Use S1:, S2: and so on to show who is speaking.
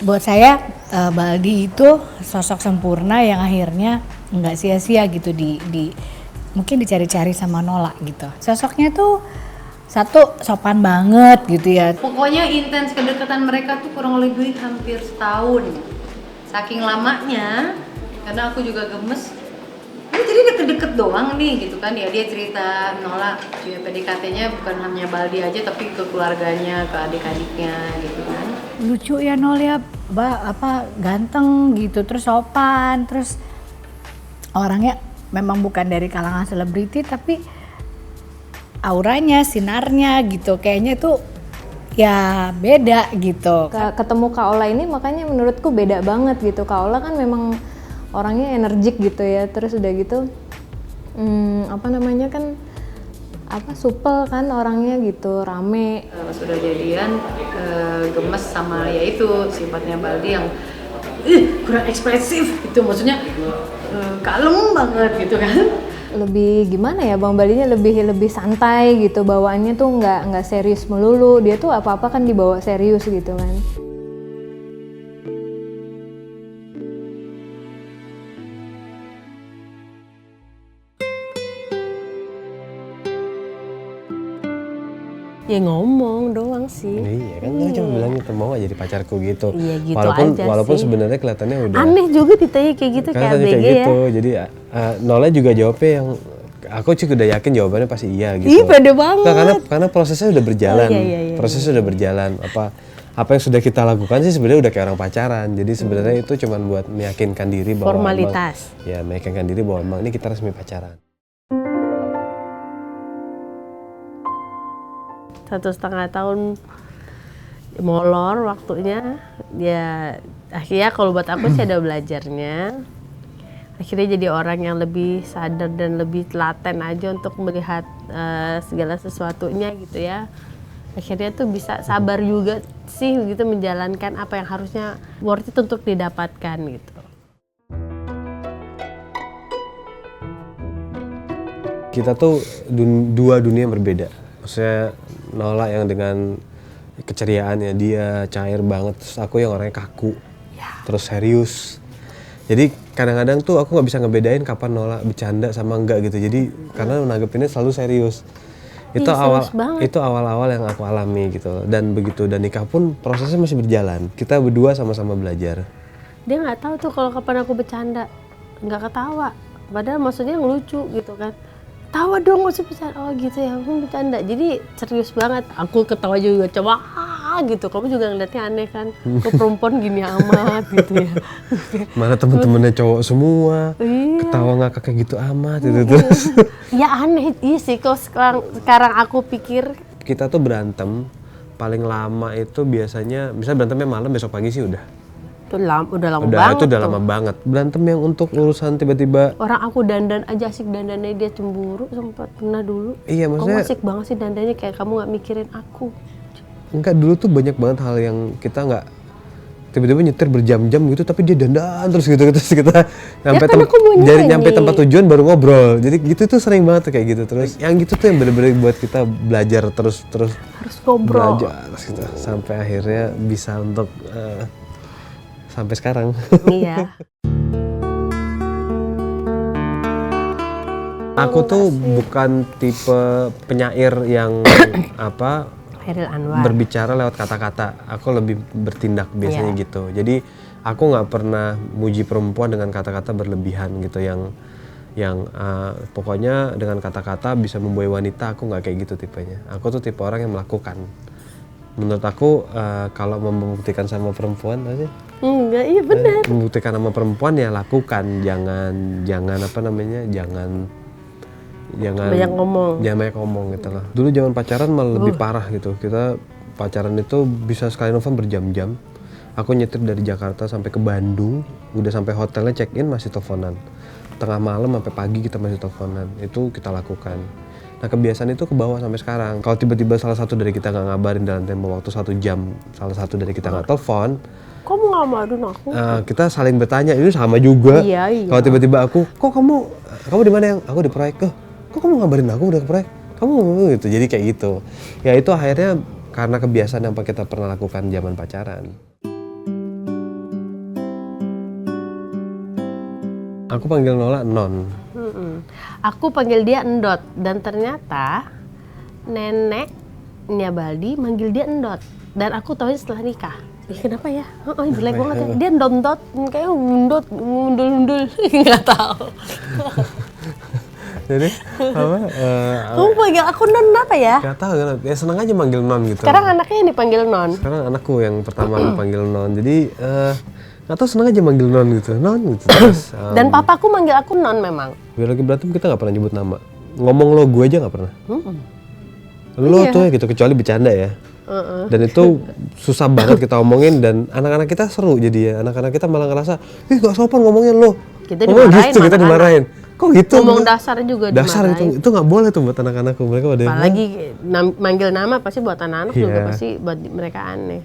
S1: buat saya Baldi itu sosok sempurna yang akhirnya nggak sia-sia gitu di mungkin dicari-cari sama Nola gitu. Sosoknya tuh satu sopan banget gitu ya.
S2: Pokoknya intens kedekatan mereka tuh kurang lebih hampir setahun. Saking lamanya, karena aku juga gemes. Ini jadi deket-deket doang nih gitu kan ya, dia cerita Nola PDKT-nya bukan hanya Baldi aja tapi ke keluarganya, ke adik-adiknya gitu kan.
S1: Lucu ya Nol ya, ganteng gitu, terus sopan, terus orangnya memang bukan dari kalangan selebriti tapi auranya, sinarnya gitu, kayaknya tuh ya beda gitu.
S3: Ketemu Kak Ola ini makanya menurutku beda banget gitu. Kak Ola kan memang orangnya energik gitu ya, terus udah gitu supel kan orangnya gitu, rame.
S2: Pas udah jadian gemes sama ya itu sifatnya Baldi yang kurang ekspresif gitu, maksudnya kalem banget gitu kan.
S3: Lebih gimana ya, Bang Baldinya lebih santai gitu, bawaannya tuh nggak serius melulu. Dia tuh apa-apa kan dibawa serius gitu kan.
S4: Ya ngomong doang sih.
S5: Iya kan, dia cuma bilang gitu, mau gak jadi pacarku gitu.
S4: Iya gitu
S5: walaupun
S4: aja sih.
S5: Sebenarnya kelihatannya udah
S4: Aneh juga ditanya kayak gitu, kayak
S5: kayak
S4: ABG
S5: gitu.
S4: ya.
S5: Jadi Nola juga jawabnya yang aku juga udah yakin jawabannya pasti iya gitu.
S4: Ih pede banget.
S5: Nah, karena prosesnya udah berjalan.
S4: Oh, iya.
S5: Prosesnya udah berjalan. Apa yang sudah kita lakukan sih sebenarnya udah kayak orang pacaran. Jadi sebenarnya itu cuma buat meyakinkan diri bahwa
S4: formalitas.
S5: Meyakinkan diri bahwa emang ini kita resmi pacaran.
S4: 1,5 tahun molor waktunya, ya akhirnya kalau buat aku sih ada belajarnya. Akhirnya jadi orang yang lebih sadar dan lebih telaten aja untuk melihat segala sesuatunya gitu ya. Akhirnya tuh bisa sabar juga sih gitu menjalankan apa yang harusnya worth it untuk didapatkan gitu.
S5: Kita tuh dua dunia yang berbeda. Maksudnya Nola yang dengan keceriaannya dia cair banget, terus aku yang orangnya kaku, terus serius. Jadi kadang-kadang tuh aku nggak bisa ngebedain kapan Nola bercanda sama enggak gitu. Jadi karena nanggepinnya selalu serius. Itu awal-awal yang aku alami gitu. Dan begitu udah nikah pun prosesnya masih berjalan. Kita berdua sama-sama belajar.
S4: Dia nggak tahu tuh kalau kapan aku bercanda, nggak ketawa. Padahal maksudnya ngelucu gitu kan. Tawa dong, masih bercanda. Oh gitu ya, aku bercanda. Jadi serius banget. Aku ketawa juga coba gitu. Kamu juga ngeliatnya aneh kan. Kok perempuan gini amat gitu ya.
S5: Mana temen-temennya cowok semua.
S4: Iya.
S5: Ketawa ngakak kayak gitu amat gitu terus.
S4: Ya aneh, iya sih. Kalau sekarang aku pikir.
S5: Kita tuh berantem paling lama itu biasanya, misalnya berantemnya malam, besok pagi sih udah.
S4: Udah lama banget.
S5: Itu udah lama banget. Berantem yang untuk urusan tiba-tiba.
S4: Orang aku dandan aja asik dandannya, dia cemburu sempat pernah dulu.
S5: Iya maksudnya.
S4: Kamu asik banget sih dandannya, kayak kamu nggak mikirin aku.
S5: Enggak, dulu tuh banyak banget hal yang kita nggak, tiba-tiba nyetir berjam-jam gitu tapi dia dandan terus gitu, terus kita nyampe tempat tujuan baru ngobrol. Jadi gitu tuh sering banget tuh kayak gitu. Terus yang gitu tuh yang bener-bener buat kita belajar terus
S4: harus ngobrol
S5: belajar gitu, sampai akhirnya bisa untuk sampai sekarang.
S4: Iya.
S5: Aku tuh bukan tipe penyair yang berbicara lewat kata-kata. Aku lebih bertindak biasanya gitu. Jadi aku nggak pernah muji perempuan dengan kata-kata berlebihan gitu yang pokoknya dengan kata-kata bisa membuai wanita. Aku nggak kayak gitu tipenya. Aku tuh tipe orang yang melakukan. Menurut aku kalau mau membuktikan sama perempuan sih?
S4: Enggak, iya benar.
S5: Membuktikan sama perempuan ya lakukan, jangan banyak ngomong gitu loh. Dulu zaman pacaran malah lebih parah gitu. Kita pacaran itu bisa sekali nelfon berjam-jam. Aku nyetir dari Jakarta sampai ke Bandung, udah sampai hotelnya check in masih teleponan. Tengah malam sampai pagi kita masih teleponan. Itu kita lakukan. Nah kebiasaan itu kebawa sampai sekarang. Kalau tiba-tiba salah satu dari kita nggak ngabarin dalam tempo waktu 1 jam, salah satu dari kita nggak telepon,
S4: kamu ngabarin aku?
S5: Kita saling bertanya, ini sama juga.
S4: Iya.
S5: Kalau tiba-tiba aku, kok kamu di mana yang? Aku di proyek. Kok kamu ngabarin aku udah ke proyek? Kamu gitu. Jadi kayak gitu. Ya itu akhirnya karena kebiasaan yang kita pernah lakukan zaman pacaran. Aku panggil Nola Non.
S4: Aku panggil dia Endot dan ternyata neneknya Baldi manggil dia Endot dan aku tahu setelah nikah. Kenapa ya? Oh, jelek banget ya. Dia Endot, kayak undul nggak tahu.
S5: Jadi apa?
S4: Kamu panggil aku Non apa ya?
S5: Gak tahu kan? Ya seneng aja manggil Non gitu.
S4: Sekarang anaknya yang dipanggil Non.
S5: Sekarang anakku yang pertama aku panggil Non. Jadi nggak tahu seneng aja manggil Non gitu. Non gitu terus.
S4: Dan papaku manggil aku Non memang.
S5: Biar lagi berantem kita nggak pernah nyebut nama. Ngomong lo gue aja nggak pernah. Lo tuh ya gitu kecuali bercanda ya. Dan itu susah banget kita omongin dan anak-anak kita seru jadi ya. Anak-anak kita malah ngerasa, ih gak sopan ngomongnya lo.
S4: Kita
S5: ngomong
S4: dimarahin
S5: gitu, kita
S4: sama
S5: dimarahin. Kok gitu?
S4: Ngomong dasar juga
S5: Dasar
S4: dimarahin.
S5: itu nggak boleh tuh buat anak-anakku. Mereka pada
S4: Apalagi manggil nama pasti buat anak-anak juga
S5: Iya.
S4: pasti buat mereka aneh.